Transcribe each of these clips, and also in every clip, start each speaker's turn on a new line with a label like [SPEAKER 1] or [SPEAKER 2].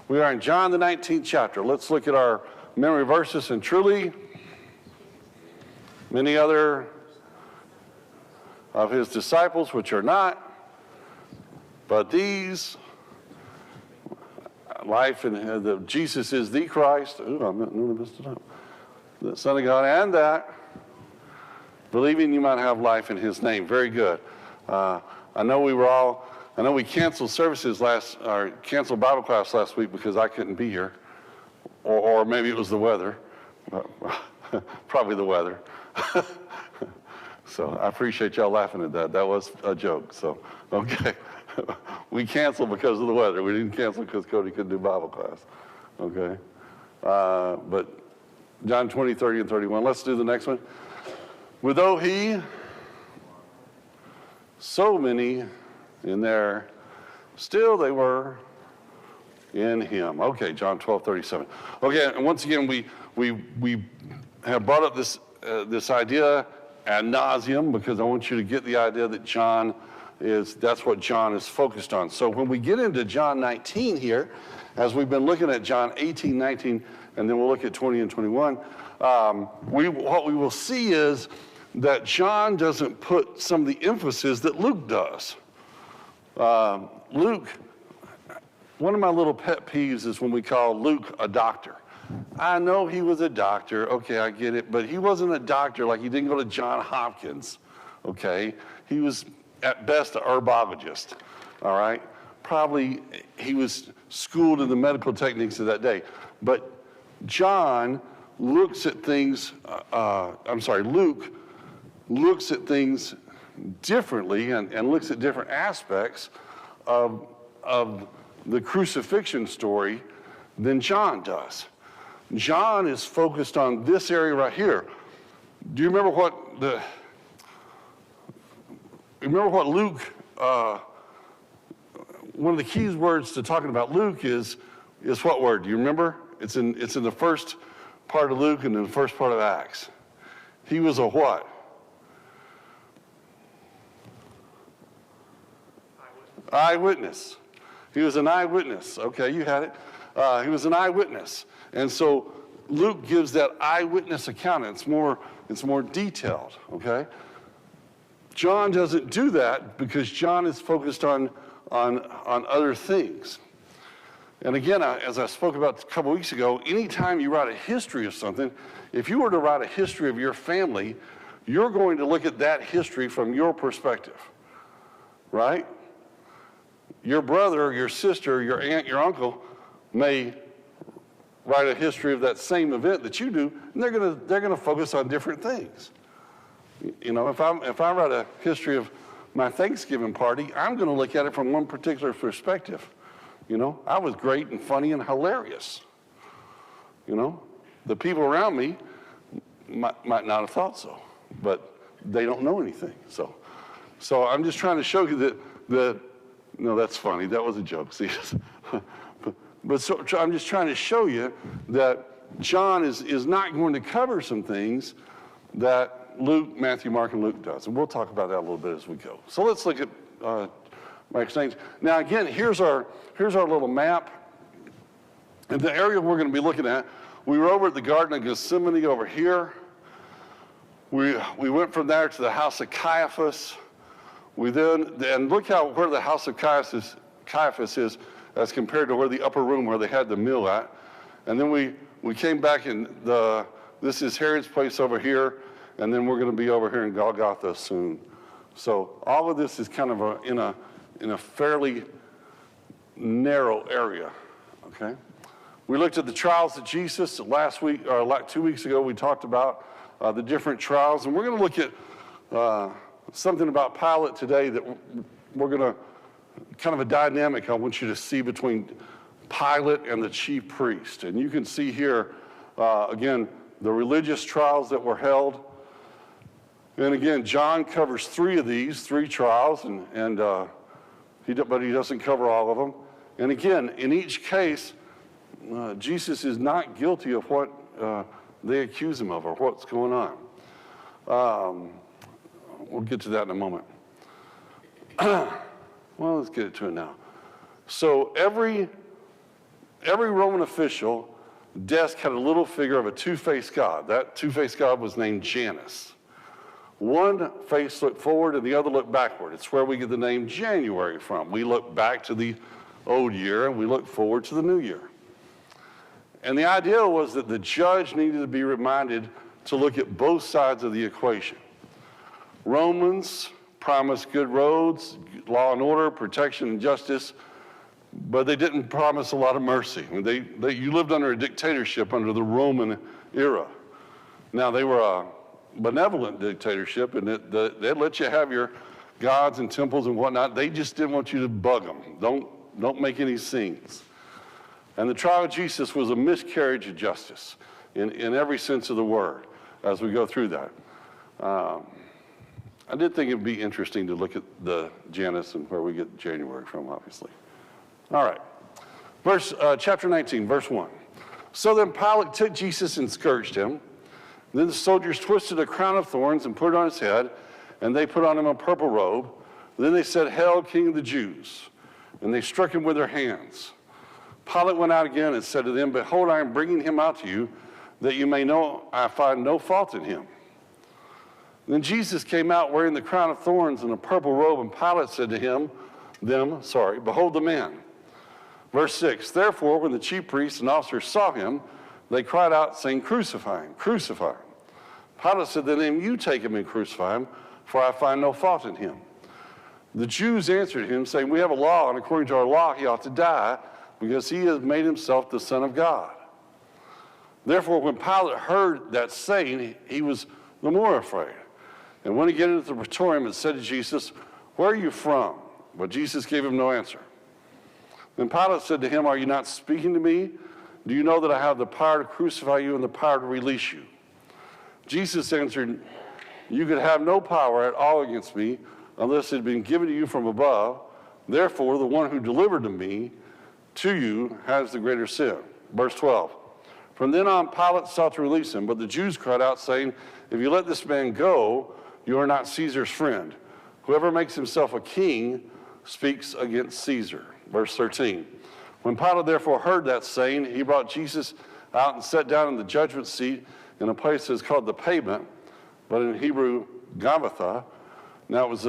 [SPEAKER 1] We are in John the 19th chapter. Let's look at our memory verses. And truly, many other of his disciples, which are not, but these, life and Jesus is the Christ. Ooh, I nearly messed it up. The Son of God, and that, believing you might have life in his name. Very good. I know we canceled services canceled Bible class last week because I couldn't be here. Or maybe it was the weather. Probably the weather. So I appreciate y'all laughing at that. That was a joke. So, okay. We canceled because of the weather. We didn't cancel because Cody couldn't do Bible class. Okay. But John 20, 30, and 31. Let's do the next one. With though he, so many in there, still they were in him. Okay, John 12, 37. Okay, and once again, we have brought up this idea ad nauseum because I want you to get the idea that that's what John is focused on. So when we get into John 19 here, as we've been looking at John 18, 19, and then we'll look at 20 and 21, what we will see is that John doesn't put some of the emphasis that Luke does. Luke, one of my little pet peeves is when we call Luke a doctor. I know he was a doctor, okay, I get it, but he wasn't a doctor, like he didn't go to Johns Hopkins, okay? He was at best a herbologist, all right? Probably he was schooled in the medical techniques of that day. But John looks at things, Luke looks at things differently and looks at different aspects of the crucifixion story than John does. John is focused on this area right here. Do you remember what Luke, one of the key words to talking about Luke is what word? Do you remember? It's in the first part of Luke and in the first part of Acts. He was a what? Eyewitness. He was an eyewitness. Okay, you had it. He was an eyewitness. And so Luke gives that eyewitness account. It's more detailed, okay? John doesn't do that because John is focused on other things. And again, as I spoke about a couple weeks ago, anytime you write a history of something, if you were to write a history of your family, you're going to look at that history from your perspective, right? Your brother, your sister, your aunt, your uncle may write a history of that same event that you do, and they're gonna focus on different things. You know, if I write a history of my Thanksgiving party, I'm gonna look at it from one particular perspective. You know, I was great and funny and hilarious. You know, the people around me might not have thought so, but they don't know anything. So I'm just trying to show you that no, that's funny. That was a joke. See, but I'm just trying to show you that John is not going to cover some things that Luke, Matthew, Mark, and Luke does. And we'll talk about that a little bit as we go. So let's look at my exchange. Now again, here's our little map. And the area we're going to be looking at, we were over at the Garden of Gethsemane over here. We went from there to the house of Caiaphas. We then look where the house of Caiaphas is as compared to where the upper room where they had the meal at. And then we came back and this is Herod's place over here, and then we're going to be over here in Golgotha soon. So all of this is kind of in a fairly narrow area, okay? We looked at the trials of Jesus last week, or like 2 weeks ago. We talked about the different trials, and we're going to look at something about Pilate today that we're going to, kind of a dynamic I want you to see between Pilate and the chief priest. And you can see here, again, the religious trials that were held. And again, John covers three trials, but he doesn't cover all of them. And again, in each case, Jesus is not guilty of what they accuse him of or what's going on. We'll get to that in a moment. Well, let's get to it now. So every every Roman official desk had a little figure of a two-faced god. That two-faced god was named Janus. One face looked forward and the other looked backward. It's where we get the name January from. We look back to the old year and we look forward to the new year. And the idea was that the judge needed to be reminded to look at both sides of the equation. Romans promised good roads, law and order, protection and justice, but they didn't promise a lot of mercy. I mean, you lived under a dictatorship under the Roman era. Now, they were a benevolent dictatorship, and they'd let you have your gods and temples and whatnot. They just didn't want you to bug them. Don't make any scenes. And the trial of Jesus was a miscarriage of justice in every sense of the word as we go through that. I did think it'd be interesting to look at the Janus and where we get January from, obviously. All right, chapter 19, verse 1. So then Pilate took Jesus and scourged him. Then the soldiers twisted a crown of thorns and put it on his head, and they put on him a purple robe. Then they said, "Hail, King of the Jews!" And they struck him with their hands. Pilate went out again and said to them, "Behold, I am bringing him out to you, that you may know I find no fault in him." Then Jesus came out wearing the crown of thorns and a purple robe, and Pilate said to them, "Behold the man." Verse 6, therefore, when the chief priests and officers saw him, they cried out, saying, "Crucify him, crucify him." Pilate said to them, "You take him and crucify him, for I find no fault in him." The Jews answered him, saying, "We have a law, and according to our law he ought to die, because he has made himself the Son of God." Therefore, when Pilate heard that saying, he was the more afraid. And when he got into the praetorium and said to Jesus, "Where are you from?" But Jesus gave him no answer. Then Pilate said to him, "Are you not speaking to me? Do you know that I have the power to crucify you and the power to release you?" Jesus answered, "You could have no power at all against me unless it had been given to you from above. Therefore, the one who delivered me to you has the greater sin." Verse 12. From then on, Pilate sought to release him, but the Jews cried out, saying, "If you let this man go, you are not Caesar's friend. Whoever makes himself a king speaks against Caesar." Verse 13. When Pilate therefore heard that saying, he brought Jesus out and sat down in the judgment seat in a place that is called the Pavement, but in Hebrew, Gabbatha. Now it was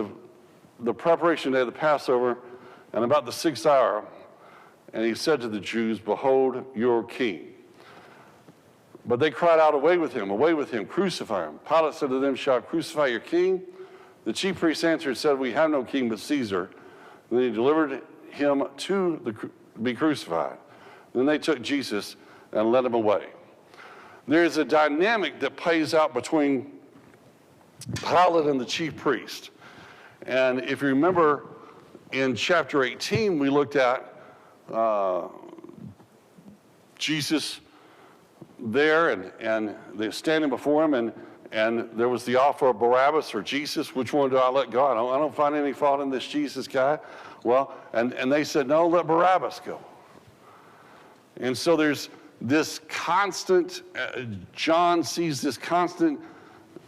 [SPEAKER 1] the preparation day of the Passover, and about the 6th hour, and he said to the Jews, "Behold your king." But they cried out, away with him, crucify him." Pilate said to them, "Shall I crucify your king?" The chief priests answered and said, "We have no king but Caesar." And then he delivered him to be crucified. Then they took Jesus and led him away. There's a dynamic that plays out between Pilate and the chief priest. And if you remember in chapter 18, we looked at Jesus there and they're standing before him and there was the offer of Barabbas or Jesus. Which one do I let go? I don't find any fault in this Jesus guy. Well, and they said, "No, let Barabbas go." And so there's this constant, John sees this constant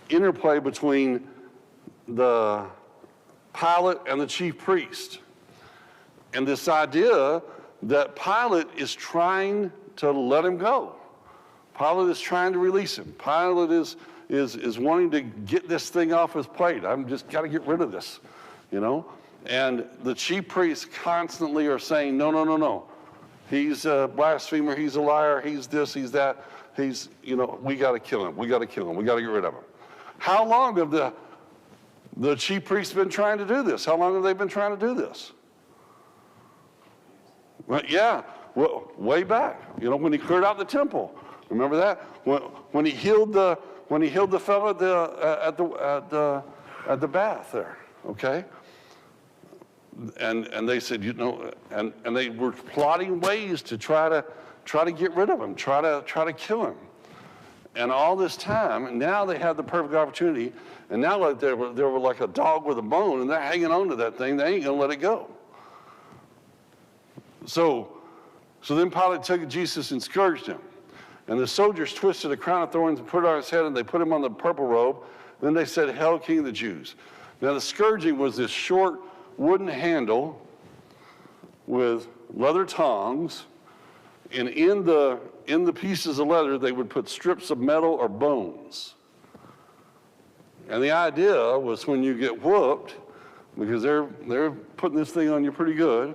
[SPEAKER 1] interplay between the Pilate and the chief priest. And this idea that Pilate is trying to let him go. Pilate is trying to release him. Pilate is wanting to get this thing off his plate. I'm just got to get rid of this, you know? And the chief priests constantly are saying, no. He's a blasphemer, he's a liar, he's this, he's that. We got to kill him, we got to get rid of him. How long have the chief priests been trying to do this? How long have they been trying to do this? Well, way back, when he cleared out the temple. Remember that? When he healed the fellow at the bath there, okay? And they said, and they were plotting ways to try to get rid of him, try to kill him. And all this time, and now they had the perfect opportunity, and now like they were like a dog with a bone, and they're hanging on to that thing. They ain't gonna let it go. So then Pilate took Jesus and scourged him. And the soldiers twisted a crown of thorns and put it on his head, and they put him on the purple robe. Then they said, "Hail, King of the Jews." Now the scourging was this short wooden handle with leather tongs, And in the pieces of leather, they would put strips of metal or bones. And the idea was when you get whooped, because they're putting this thing on you pretty good,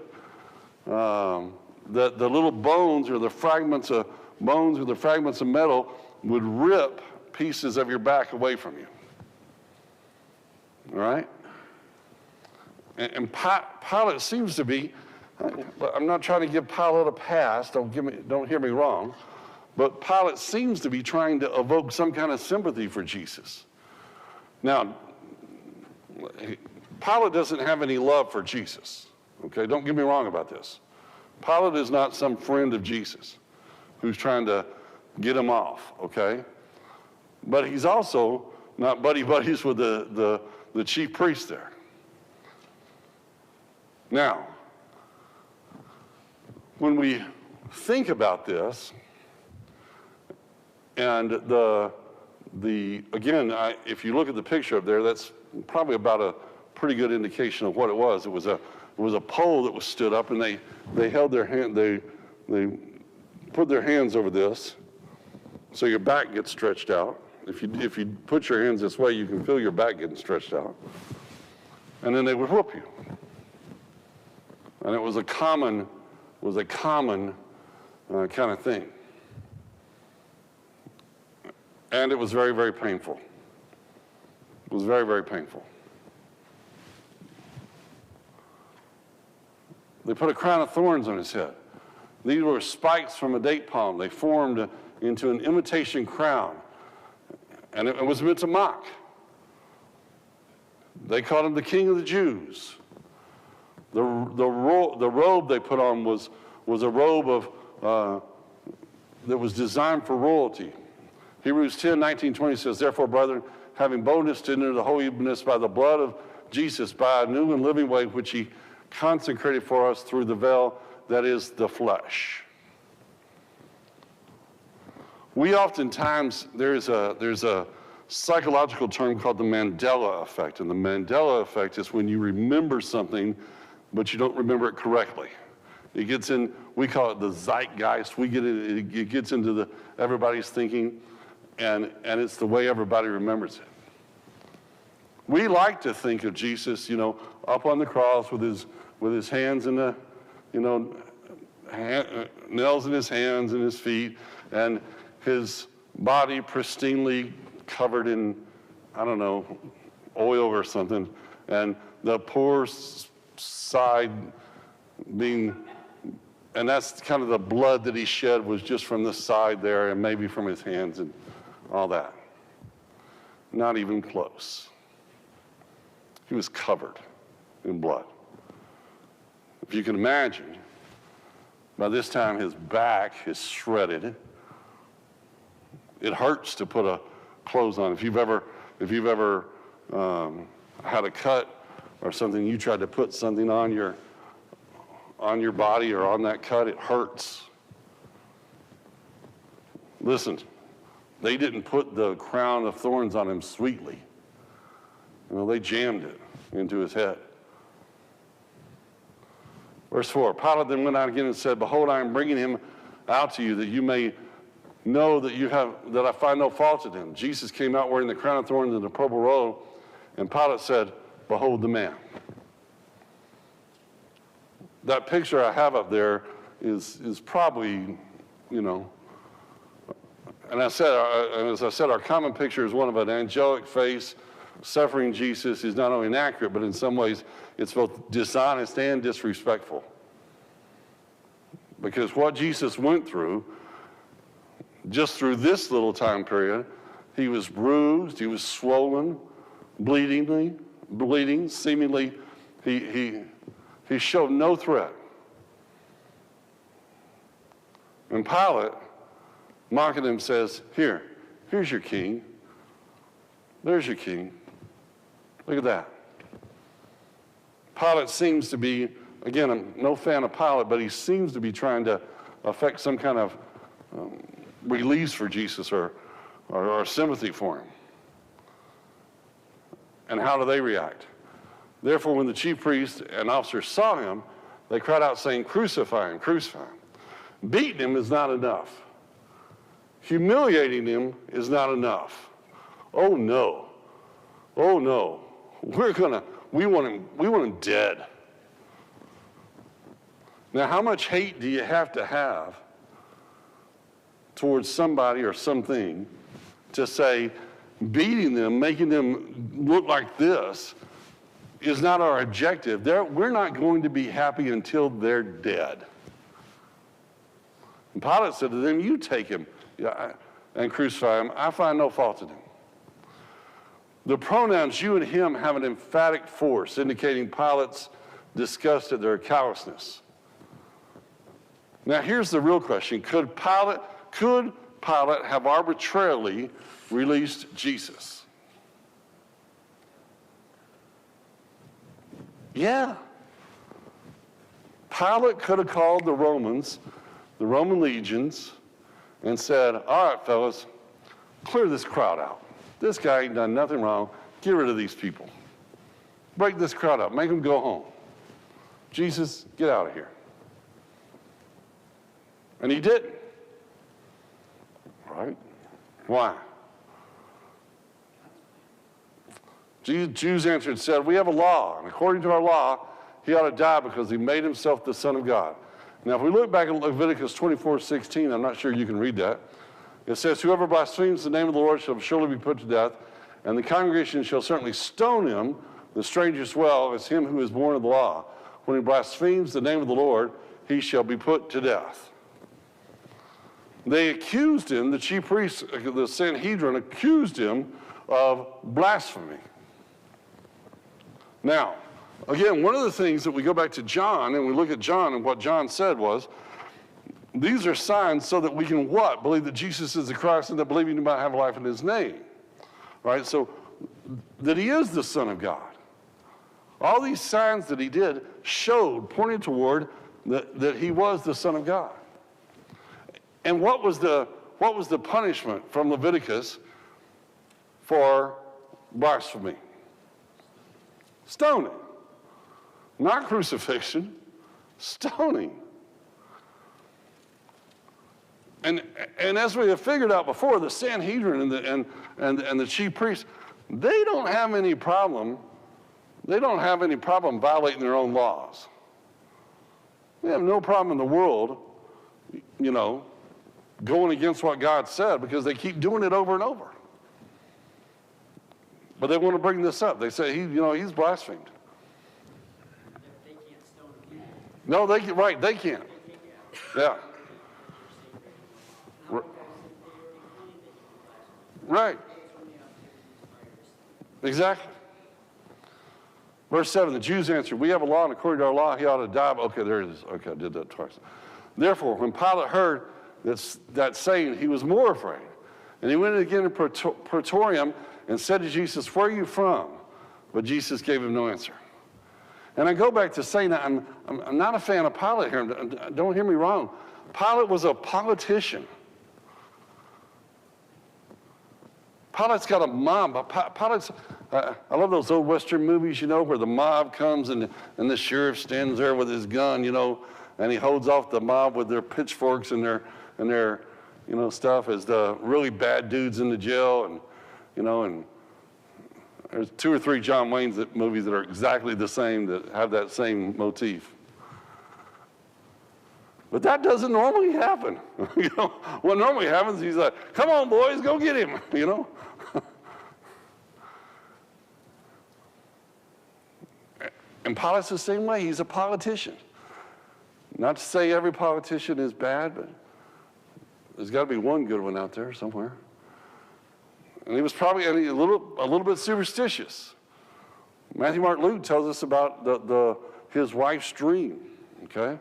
[SPEAKER 1] that the little bones or the fragments of bones or the fragments of metal would rip pieces of your back away from you. All right? And Pilate seems to be, I'm not trying to give Pilate a pass, don't hear me wrong, but Pilate seems to be trying to evoke some kind of sympathy for Jesus. Now, Pilate doesn't have any love for Jesus, okay? Don't get me wrong about this. Pilate is not some friend of Jesus who's trying to get him off, okay? But he's also not buddy-buddies with the chief priest there. Now, when we think about this, and again, if you look at the picture up there, that's probably about a pretty good indication of what it was. It was a pole that was stood up, and they held their hand, they put their hands over this, so your back gets stretched out. If you put your hands this way, you can feel your back getting stretched out. And then they would whoop you. And it was a common kind of thing. And it was very, very painful. It was very, very painful. They put a crown of thorns on his head. These were spikes from a date palm. They formed into an imitation crown. And it was meant to mock. They called him the King of the Jews. The robe they put on was a robe that was designed for royalty. Hebrews 10:19-20 says, "Therefore, brethren, having boldness to enter the holiness by the blood of Jesus, by a new and living way which he consecrated for us through the veil, that is the flesh." We oftentimes, there's a psychological term called the Mandela effect. And the Mandela effect is when you remember something, but you don't remember it correctly. It gets in, we call it the zeitgeist. It gets into everybody's thinking, and it's the way everybody remembers it. We like to think of Jesus, up on the cross with his hands in the, nails in his hands and his feet, and his body pristinely covered in, oil or something, and the poor side being, and that's kind of the blood that he shed was just from the side there and maybe from his hands and all that. Not even close. He was covered in blood. If you can imagine, by this time his back is shredded. It hurts to put a clothes on. If you've ever had a cut or something, you tried to put something on your body or on that cut, it hurts. Listen, they didn't put the crown of thorns on him sweetly. They jammed it into his head. Verse 4, Pilate then went out again and said, "Behold, I am bringing him out to you, that you may know that I find no fault in him." Jesus came out wearing the crown of thorns and the purple robe, and Pilate said, "Behold the man." That picture I have up there is probably, and as I said, our common picture is one of an angelic face, suffering Jesus is not only inaccurate, but in some ways it's both dishonest and disrespectful. Because what Jesus went through, just through this little time period, he was bruised, he was swollen, bleeding, seemingly he showed no threat. And Pilate, mocking him, says, here's your king. There's your king. Look at that. Pilate seems to be, again, I'm no fan of Pilate, but he seems to be trying to affect some kind of release for Jesus or sympathy for him. And how do they react? Therefore, when the chief priests and officers saw him, they cried out saying, "Crucify him, crucify him." Beating him is not enough. Humiliating him is not enough. Oh no. Oh no. We want him dead. Now, how much hate do you have towards somebody or something to say beating them, making them look like this is not our objective? We're not going to be happy until they're dead. And Pilate said to them, you take him and crucify him. I find no fault in him. The pronouns you and him have an emphatic force, indicating Pilate's disgust at their callousness. Now here's the real question. Could Pilate have arbitrarily released Jesus? Yeah. Pilate could have called the Roman legions, and said, all right, fellas, clear this crowd out. This guy ain't done nothing wrong. Get rid of these people. Break this crowd up. Make them go home. Jesus, get out of here. And he didn't. Right? Why? Jews answered and said, we have a law, and according to our law, he ought to die because he made himself the Son of God. Now, if we look back at Leviticus 24:16, I'm not sure you can read that. It says, whoever blasphemes the name of the Lord shall surely be put to death, and the congregation shall certainly stone him, the stranger as well as him who is born of the law. When he blasphemes the name of the Lord, he shall be put to death. They accused him, the chief priests, the Sanhedrin, accused him of blasphemy. Now, again, one of the things that we go back to John, and we look at John, and what John said was, these are signs so that we can what? Believe that Jesus is the Christ, and that believing you might have life in his name. Right? So, that he is the Son of God. All these signs that he did pointed toward that he was the Son of God. And what was the punishment from Leviticus for blasphemy? Stoning. Not crucifixion, stoning. And as we have figured out before, the Sanhedrin and the chief priests, they don't have any problem violating their own laws. They have no problem in the world, going against what God said, because they keep doing it over and over. But they want to bring this up. They say he's blasphemed.
[SPEAKER 2] They can't stone him.
[SPEAKER 1] No, they can't. Yeah. Right. Exactly. Verse 7, the Jews answered, we have a law, and according to our law, he ought to die. Okay, there it is. Okay, I did that twice. Therefore, when Pilate heard that saying, he was more afraid. And he went again to Praetorium and said to Jesus, where are you from? But Jesus gave him no answer. And I go back to saying that I'm not a fan of Pilate here. Don't hear me wrong. Pilate was a politician. Pilate's got a mob. I love those old Western movies, where the mob comes and the sheriff stands there with his gun, and he holds off the mob with their pitchforks and their stuff as the really bad dudes in the jail. And there's 2 or 3 John Wayne movies that are exactly the same, that have that same motif. But that doesn't normally happen. What normally happens, he's like, come on, boys, go get him, And Pilate's the same way. He's a politician. Not to say every politician is bad, but there's got to be one good one out there somewhere. And he was probably a little bit superstitious. Matthew, Mark, Luke tells us about his wife's dream. Okay,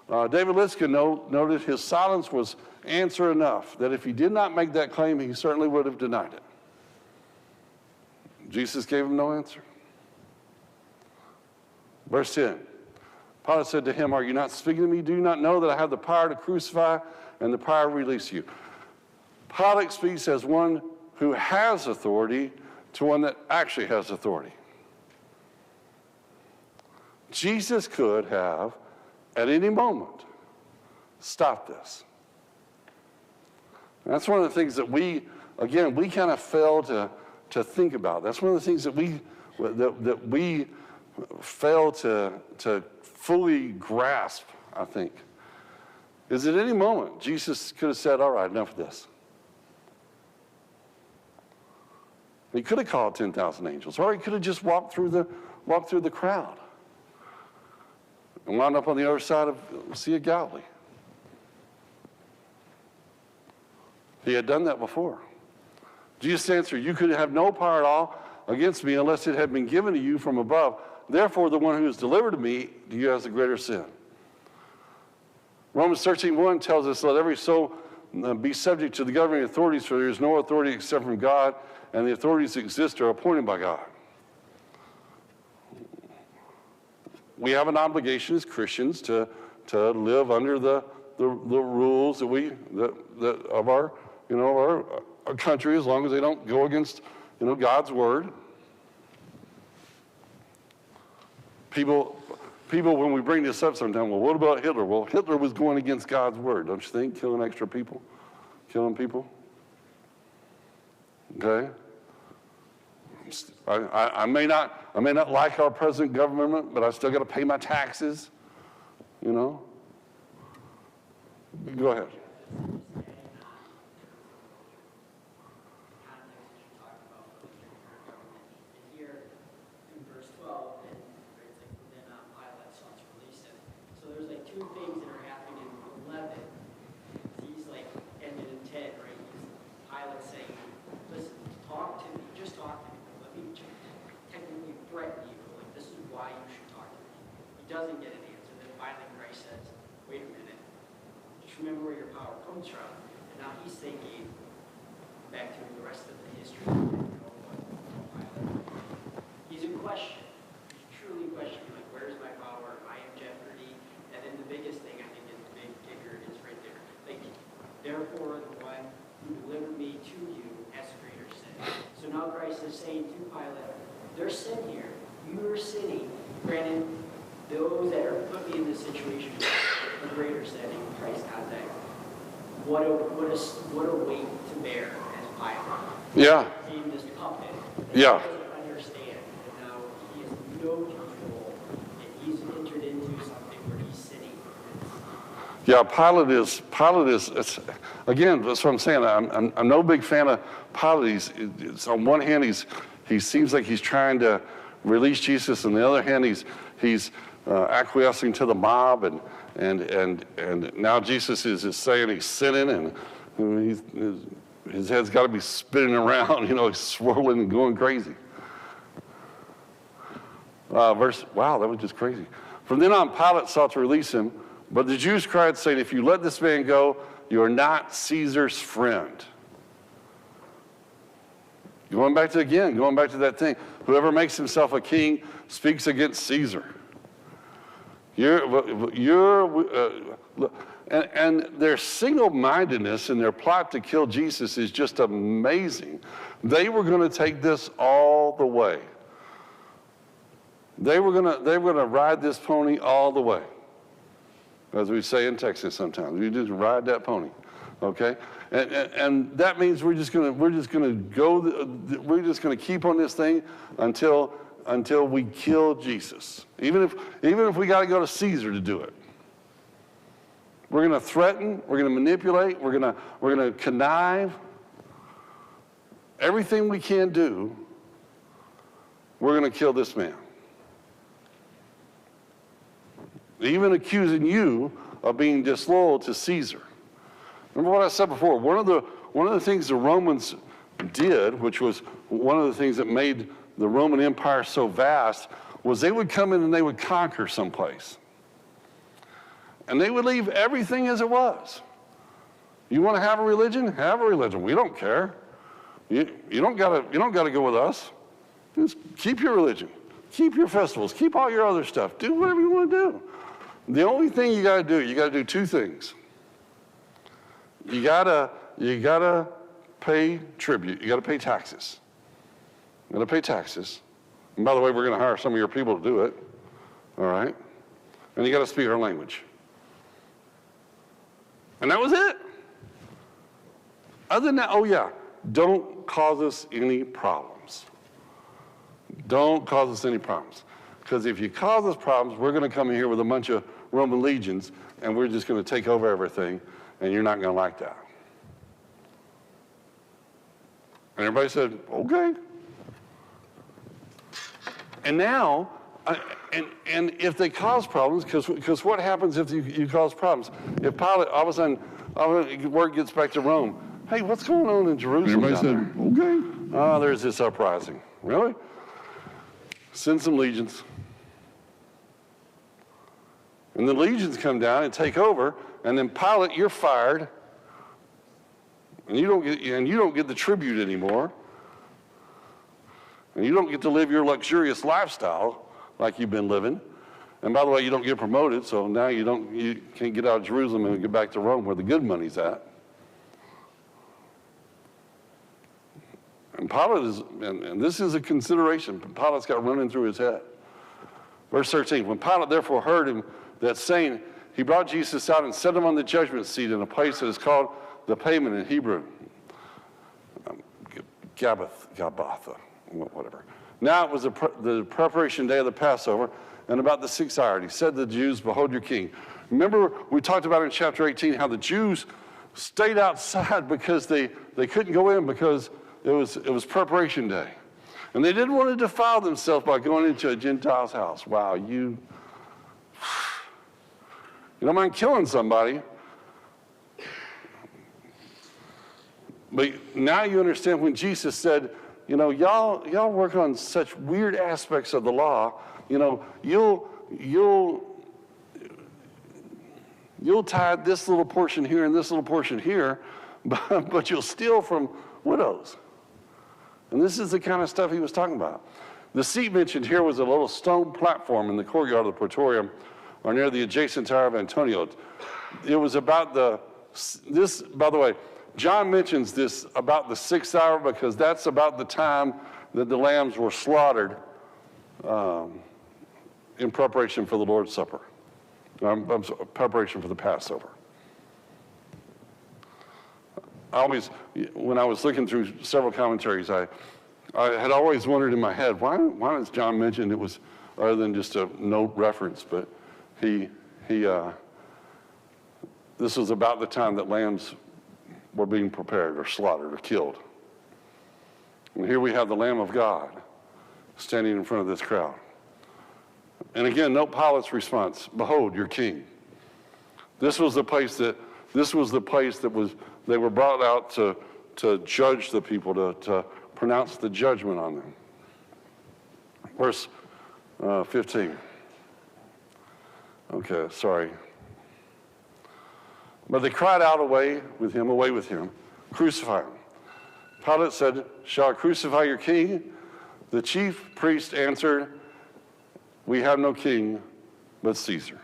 [SPEAKER 1] David Litzkin noted his silence was answer enough, that if he did not make that claim, he certainly would have denied it. Jesus gave him no answer. Verse 10, Pilate said to him, are you not speaking to me? Do you not know that I have the power to crucify and the power to release you? Pilate speaks as one who has authority to one that actually has authority. Jesus could have, at any moment, stop this. And that's one of the things that we kind of fail to think about. That's one of the things that we fail to fully grasp, I think, is at any moment Jesus could have said, all right, enough of this. He could have called 10,000 angels, or he could have just walked through the crowd and wound up on the other side of the Sea of Galilee. He had done that before. Jesus answered, you could have no power at all against me unless it had been given to you from above. Therefore, the one who is delivered to me, to you has the greater sin. Romans 13:1 tells us, let every soul be subject to the governing authorities, for there is no authority except from God, and the authorities that exist are appointed by God. We have an obligation as Christians to live under the rules of our country, as long as they don't go against God's word. People, when we bring this up sometimes, well, what about Hitler? Well, Hitler was going against God's word, don't you think? Killing extra people, killing people. Okay. I may not like our present government, but I still got to pay my taxes. Go ahead.
[SPEAKER 2] Two things that are happening in 11. He's like ended in 10, right? Pilate saying, listen, talk to me, just talk to me. Let me technically threaten you. Like, this is why you should talk to me. He doesn't get an answer. Then finally Christ says, wait a minute. Just remember where your power comes from. And now he's thinking back to the rest of the history. He's in question. He's truly questioning, like, where's my power? Am I in jeopardy? And then the biggest thing I think is the big kicker is right there. Like, therefore, the one who delivered me to you has greater sin. So now Christ is saying to Pilate, there's sin here. You are sinning. Granted, those that are put me in this situation are greater sin in Christ's context. What a weight to bear as Pilate.
[SPEAKER 1] Yeah.
[SPEAKER 2] Being this puppet.
[SPEAKER 1] Yeah.
[SPEAKER 2] He doesn't understand. And now he has no control. And he's entered into something where he's sinning.
[SPEAKER 1] Yeah, Pilate is again, that's what I'm saying. I'm no big fan of Pilate. He's on one hand, he seems like he's trying to release Jesus. On the other hand, he's acquiescing to the mob, and now Jesus is saying he's sinning, and his head's got to be spinning around, he's swirling and going crazy. Wow, that was just crazy. From then on, Pilate sought to release him, but the Jews cried, saying, if you let this man go, you are not Caesar's friend. Going back to that thing. Whoever makes himself a king speaks against Caesar. And their single-mindedness in their plot to kill Jesus is just amazing. They were going to take this all the way. They were going to ride this pony all the way. As we say in Texas sometimes, we just ride that pony, okay? And that means we're just going to keep on this thing until we kill Jesus. Even if we got to go to Caesar to do it. We're going to threaten, we're going to manipulate, we're going to connive. Everything we can do, we're going to kill this man. Even accusing you of being disloyal to Caesar. Remember what I said before? One of the things the Romans did, which was one of the things that made the Roman Empire so vast, was they would come in and they would conquer someplace. And they would leave everything as it was. You want to have a religion? Have a religion. We don't care. You don't gotta go with us. Just keep your religion. Keep your festivals. Keep all your other stuff. Do whatever you want to do. The only thing you got to do two things. You gotta pay tribute. You gotta pay taxes. You gotta pay taxes. And by the way, we're going to hire some of your people to do it. All right? And you got to speak our language. And that was it. Other than that, oh yeah, don't cause us any problems. Don't cause us any problems. Because if you cause us problems, we're going to come in here with a bunch of Roman legions, and we're just going to take over everything, and you're not going to like that. And everybody said, okay. And now, and if they cause problems, because what happens if you cause problems? If Pilate, all of a sudden, word gets back to Rome, hey, what's going on in Jerusalem?
[SPEAKER 3] Everybody said, okay.
[SPEAKER 1] Oh, there's this uprising. Really? Send some legions. And the legions come down and take over, and then Pilate, you're fired, and you don't get the tribute anymore, and you don't get to live your luxurious lifestyle like you've been living. And by the way, you don't get promoted, so now you can't get out of Jerusalem and get back to Rome where the good money's at. And Pilate is, and this is a consideration, Pilate's got running through his head. Verse 13, when Pilate therefore heard him that saying, he brought Jesus out and set him on the judgment seat in a place that is called the pavement in Hebrew. Gabbatha, whatever. Now it was the preparation day of the Passover, and about the 6th hour, he said to the Jews, behold your king. Remember, we talked about in chapter 18 how the Jews stayed outside because they couldn't go in because it was preparation day. And they didn't want to defile themselves by going into a Gentile's house. Wow, you don't mind killing somebody. But now you understand when Jesus said, y'all work on such weird aspects of the law, you'll tithe this little portion here and this little portion here, but you'll steal from widows. And this is the kind of stuff he was talking about. The seat mentioned here was a little stone platform in the courtyard of the Praetorium, or near the adjacent Tower of Antonio. It was about this, by the way, John mentions this about the 6th hour because that's about the time that the lambs were slaughtered in preparation for the Lord's Supper. Preparation for the Passover. When I was looking through several commentaries, I had always wondered in my head, why does John mention it was, other than just a note reference, but this was about the time that lambs were being prepared or slaughtered or killed. And here we have the Lamb of God standing in front of this crowd. And again, note Pilate's response, behold, your king. This was the place that they were brought out to judge the people, to pronounce the judgment on them. Verse 15. Okay, sorry. But they cried out, away with him, crucify him. Pilate said, shall I crucify your king? The chief priest answered, we have no king but Caesar.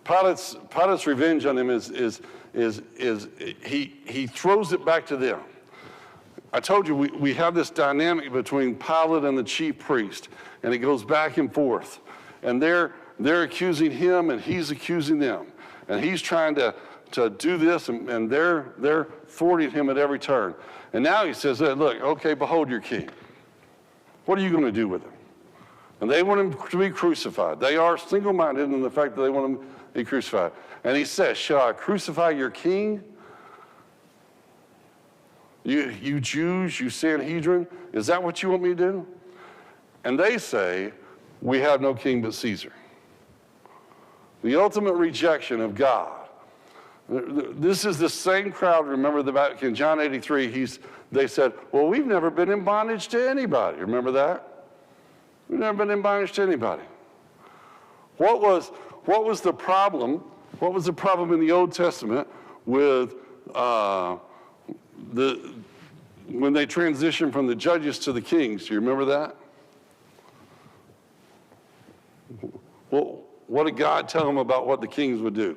[SPEAKER 1] Pilate's revenge on him is he throws it back to them. I told you we have this dynamic between Pilate and the chief priest, and it goes back and forth. And they're accusing him, and he's accusing them. And he's trying to do this, and they're thwarting him at every turn. And now he says, look, okay, behold your king. What are you going to do with him? And they want him to be crucified. They are single-minded in the fact that they want him to be crucified. And he says, shall I crucify your king? You Jews, you Sanhedrin, is that what you want me to do? And they say, we have no king but Caesar. The ultimate rejection of God. This is the same crowd, remember back in John 83, they said, well, we've never been in bondage to anybody. Remember that? We've never been in bondage to anybody. What was the problem? What was the problem in the Old Testament with when they transitioned from the judges to the kings? Do you remember that? Well, what did God tell them about what the kings would do?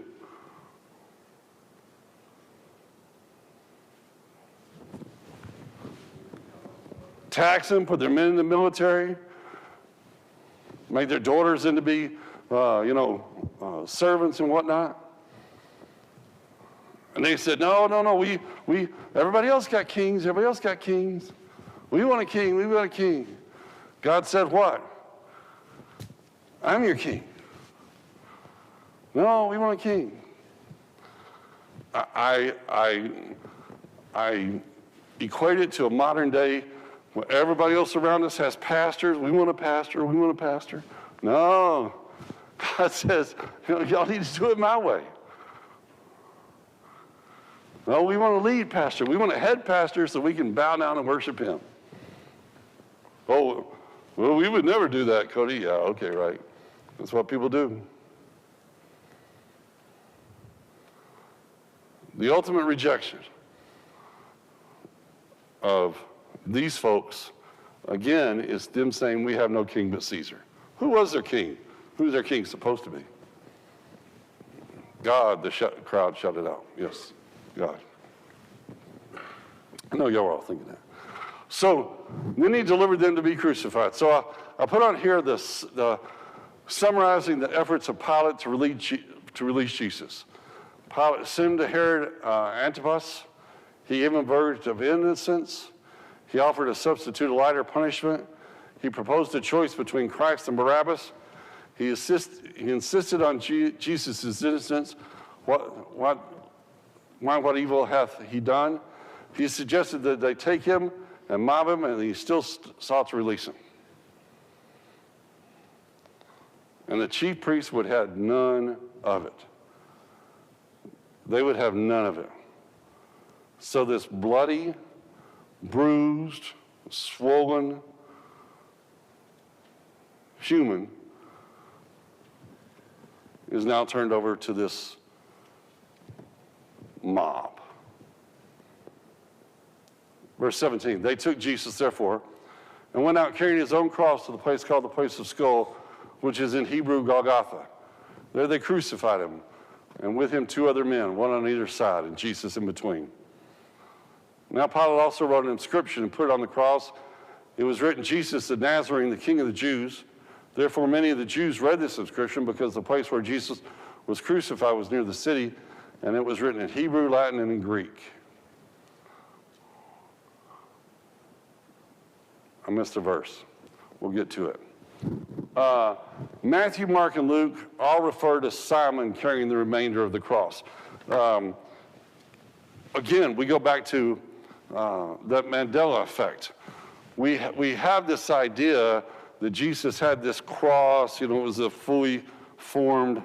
[SPEAKER 1] Tax them, put their men in the military, make their daughters into be, servants and whatnot. And they said, no, everybody else got kings, everybody else got kings. We want a king, we want a king. God said what? I'm your king. No, we want a king. I equate it to a modern day where everybody else around us has pastors. We want a pastor, we want a pastor. No, God says, y'all need to do it my way. No, we want a lead pastor. We want a head pastor so we can bow down and worship him. Oh, well, we would never do that, Cody. Yeah, okay, right. That's what people do. The ultimate rejection of these folks, again, is them saying we have no king but Caesar. Who was their king? Who's their king supposed to be? God, the crowd shouted out. Yes, God. I know y'all are all thinking that. So then he delivered them to be crucified. So I put on here the summarizing the efforts of Pilate to release Jesus. Pilate sent him to Herod Antipas. He gave him a verdict of innocence. He offered a substitute, a lighter punishment. He proposed a choice between Christ and Barabbas. He insisted on Jesus' innocence. What evil hath he done? He suggested that they take him and mob him, and he still sought to release him. And the chief priests would have none of it. They would have none of it. So this bloody, bruised, swollen human is now turned over to this mob. Verse 17, they took Jesus, therefore, and went out carrying his own cross to the place called the place of skull, which is in Hebrew Golgotha. There they crucified him, and with him 2 other men, one on either side, and Jesus in between. Now Pilate also wrote an inscription and put it on the cross. It was written, Jesus the Nazarene, the King of the Jews. Therefore many of the Jews read this inscription because the place where Jesus was crucified was near the city, and it was written in Hebrew, Latin, and in Greek. I missed a verse. We'll get to it. Matthew, Mark, and Luke all refer to Simon carrying the remainder of the cross. Again, we go back to that Mandela effect. We have this idea that Jesus had this cross, it was a fully formed,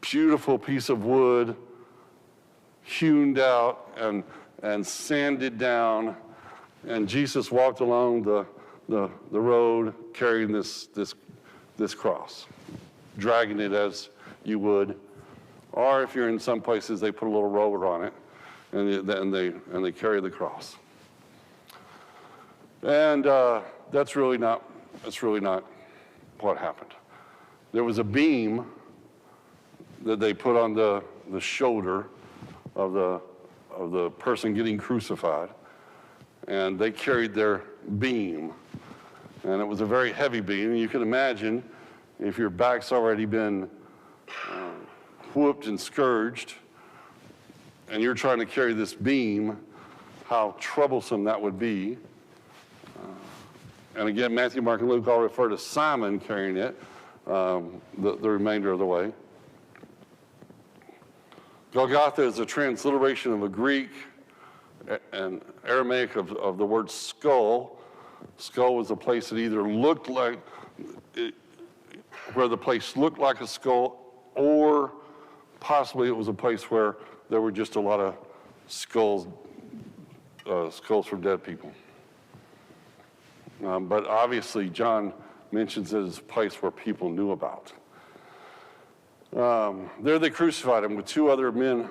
[SPEAKER 1] beautiful piece of wood, hewn out and sanded down, and Jesus walked along the road carrying this cross, dragging it as you would. Or if you're in some places, they put a little roller on it, and they carry the cross. And that's really not what happened. There was a beam that they put on the shoulder of the person getting crucified, and they carried their beam, and it was a very heavy beam. You can imagine if your back's already been whooped and scourged, and you're trying to carry this beam, how troublesome that would be. And again, Matthew, Mark, and Luke all refer to Simon carrying it the remainder of the way. Golgotha is a transliteration of a Greek and Aramaic of the word skull. Skull was a place that either looked like, where the place looked like a skull, or possibly it was a place where there were just a lot of skulls from dead people. But obviously, John mentions it as a place where people knew about. There they crucified him with 2 other men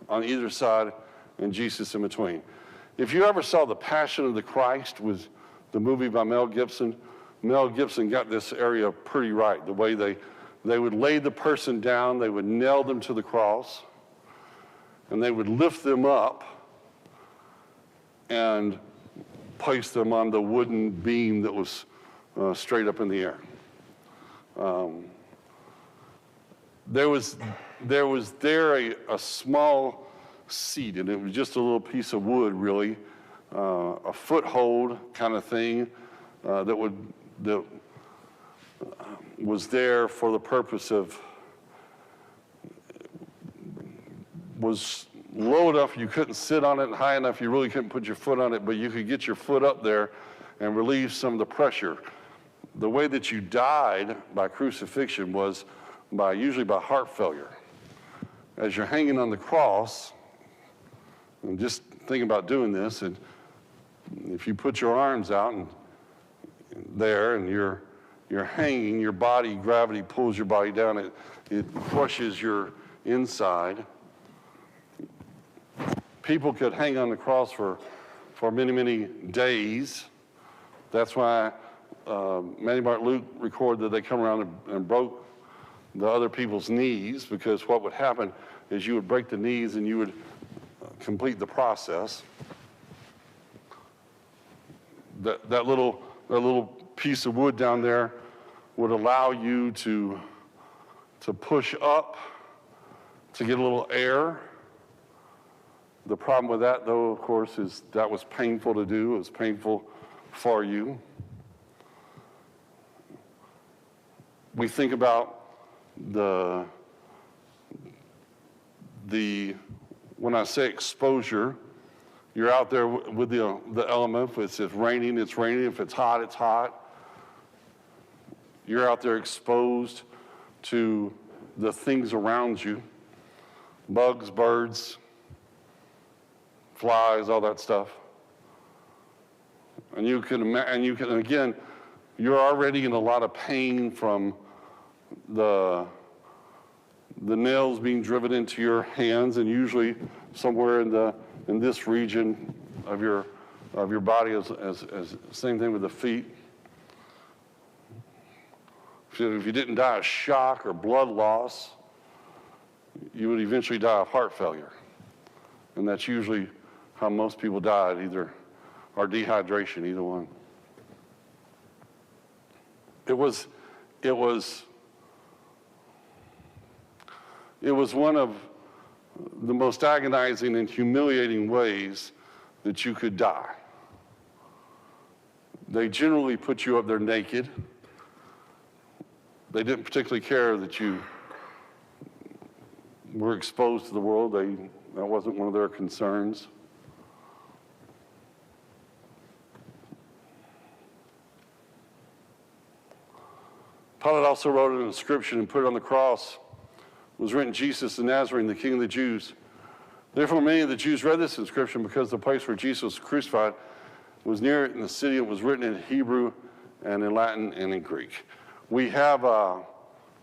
[SPEAKER 1] on either side and Jesus in between. If you ever saw The Passion of the Christ, with the movie by Mel Gibson got this area pretty right. The way they would lay the person down, they would nail them to the cross, and they would lift them up and place them on the wooden beam that was straight up in the air. There was a small seat, and it was just a little piece of wood, really, a foothold kind of thing that was there for the purpose of, was low enough you couldn't sit on it, and high enough you really couldn't put your foot on it, but you could get your foot up there and relieve some of the pressure. The way that you died by crucifixion was usually by heart failure. As you're hanging on the cross, and just think about doing this, and if you put your arms out and there, and you're hanging, your body, gravity pulls your body down, it crushes your inside. People could hang on the cross for many, many days. That's why Matthew, Mark, Luke record that they come around and broke the other people's knees, because what would happen is you would break the knees and you would complete the process. That little piece of wood down there would allow you to push up to get a little air. The problem with that, though, of course, is that was painful to do. It was painful for you. We think about when I say exposure, you're out there with the element. If it's raining, it's raining. If it's hot, it's hot. You're out there exposed to the things around you, bugs, birds, flies, all that stuff. And you can again, you're already in a lot of pain from the nails being driven into your hands, and usually somewhere in this region of your body, as same thing with the feet. If you didn't die of shock or blood loss, you would eventually die of heart failure, and that's usually how most people died, or dehydration, either one. It was one of the most agonizing and humiliating ways that you could die. They generally put you up there naked. They didn't particularly care that you were exposed to the world. That wasn't one of their concerns. Pilate also wrote an inscription and put it on the cross. It was written, "Jesus the Nazarene, the King of the Jews." Therefore, many of the Jews read this inscription because the place where Jesus was crucified was near it in the city. It was written in Hebrew and in Latin and in Greek. We have,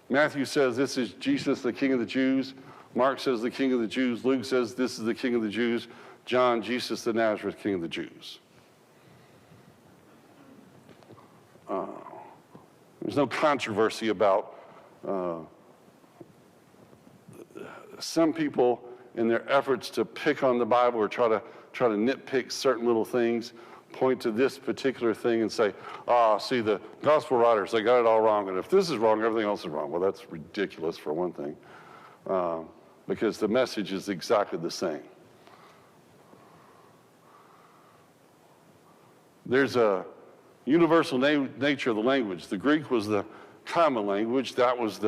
[SPEAKER 1] Matthew says this is Jesus, the King of the Jews. Mark says the King of the Jews. Luke says this is the King of the Jews. John, Jesus the Nazareth, King of the Jews. There's no controversy about some people in their efforts to pick on the Bible or try to nitpick certain little things, point to this particular thing and say, see, the gospel writers, they got it all wrong, and if this is wrong, everything else is wrong. Well, that's ridiculous for one thing, because the message is exactly the same. There's a universal nature of the language. The Greek was the common language. That was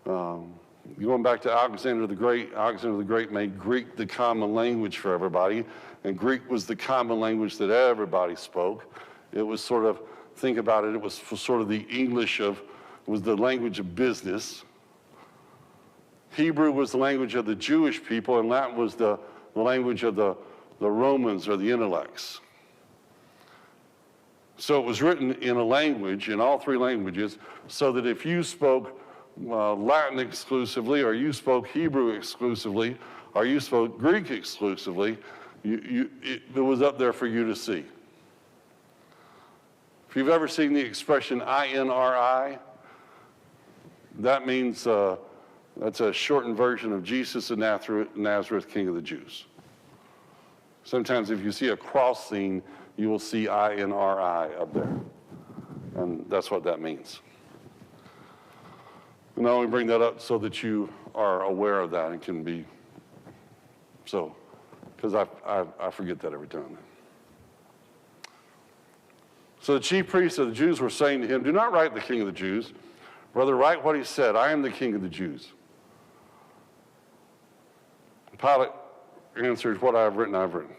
[SPEAKER 1] going back to Alexander the Great. Alexander the Great made Greek the common language for everybody, and Greek was the common language that everybody spoke. It was sort of, think about it, it was sort of the English was the language of business. Hebrew was the language of the Jewish people, and Latin was the language of the Romans or the intellects. So it was written in a language, in all three languages, so that if you spoke Latin exclusively, or you spoke Hebrew exclusively, or you spoke Greek exclusively, it was up there for you to see. If you've ever seen the expression INRI, that means that's a shortened version of Jesus of Nazareth, King of the Jews. Sometimes if you see a cross scene, you will see INRI up there. And that's what that means. And I only bring that up so that you are aware of that and can be. So because I forget that every time. So the chief priests of the Jews were saying to him, "Do not write the King of the Jews. Rather, write what he said, I am the King of the Jews." Pilate answered, "What I have written, I've written."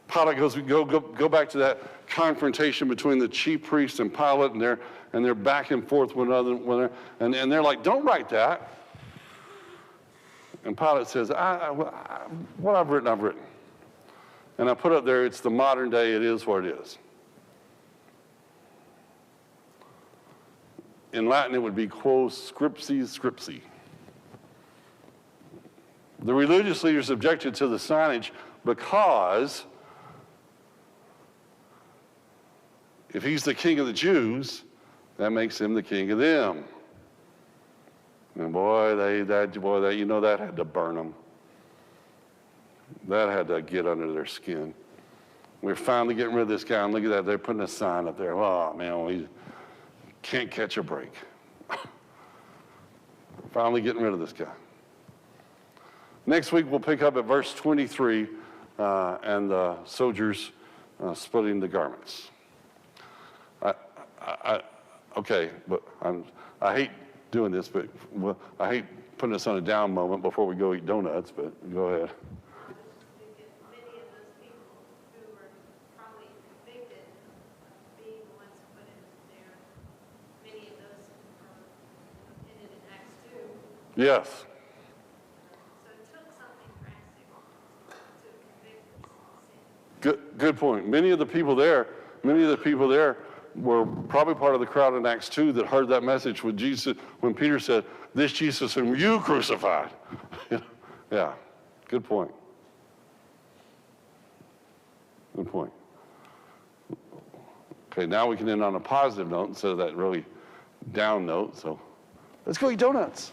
[SPEAKER 1] Pilate goes, go back to that confrontation between the chief priests and Pilate, and they're back and forth with one another, and they're like, "Don't write that." And Pilate says, "What I've written, I've written." And I put up there, it's the modern day, it is what it is. In Latin, it would be quo scripsi scripsi. The religious leaders objected to the signage because if he's the king of the Jews, that makes him the king of them. And boy, that had to burn them. That had to get under their skin. We're finally getting rid of this guy, and look at that, they're putting a sign up there. Oh, man, we can't catch a break. Finally getting rid of this guy. Next week, we'll pick up at verse 23, and the soldiers splitting the garments. Okay, but I hate doing this, but I hate putting us on a down moment before we go eat donuts, but go ahead.
[SPEAKER 3] Many of those people who were probably convicted of being the ones who put it there, many of those are opinion in Acts 2.
[SPEAKER 1] Yes.
[SPEAKER 3] So it took something drastic to convict us of sin.
[SPEAKER 1] Good point. Many of the people there were probably part of the crowd in Acts 2 that heard that message when Peter said, "This Jesus whom you crucified." Yeah, good point. Good point. Okay, now we can end on a positive note instead of that really down note. So let's go eat donuts.